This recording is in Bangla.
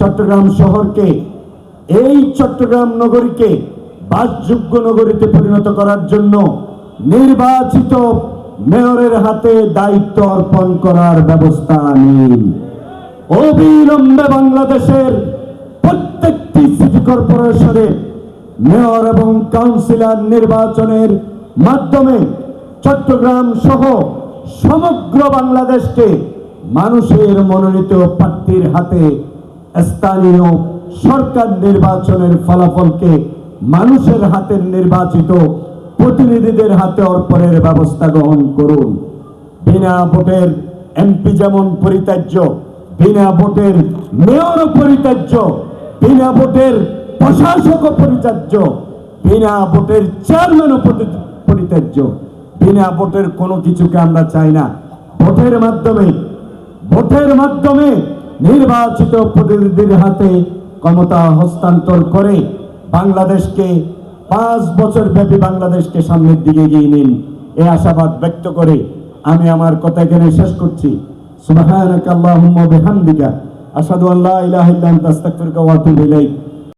চট্টগ্রাম শহরকে, এই চট্টগ্রাম নগরীকে বাসযোগ্য নগরীতে পরিণত করার জন্য নির্বাচিত মেয়রের হাতে দায়িত্ব অর্পণ করার ব্যবস্থা নিন। অবিলম্বে বাংলাদেশের প্রত্যেকটি সিটি কর্পোরেশনে মেয়র এবং কাউন্সিলর নির্বাচনের মাধ্যমে চট্টগ্রাম সহ সমগ্র বাংলাদেশকে মানুষের মনোনীত প্রার্থীর হাতে স্থানীয় সরকার নির্বাচনের ফলাফলকে মানুষের হাতে নির্বাচিত প্রতিনিধিদের হাতে অর্পণের ব্যবস্থা গ্রহণ করুন। বিনা ভোটের এমপি যেমন পরিত্যাজ্য, বিনা ভোটের মেয়রও পরিত্যাজ্য, বিনা ভোটের প্রশাসকও পরিত্যাজ্য, বিনা ভোটের চেয়ারম্যানও পরিত্যাজ্য। বিনা ভোটের কোনো কিছুকে আমরা চাই না। ভোটের মাধ্যমে নির্বাচিত প্রতিনিধির হাতে ক্ষমতা হস্তান্তর করে বাংলাদেশকে 5 বছর ব্যাপী বাংলাদেশকে সামনের দিকে এগিয়ে নিন, এই আশাবাদ ব্যক্ত করে আমি আমার কথা এখানে শেষ করছি। সুবহানাকা আল্লাহুম্মা বিহামদিকা আশহাদু আল্লা ইলাহা ইল্লা আনতা আস্তাগফিরুকা ওয়া আতুবু ইলাইক।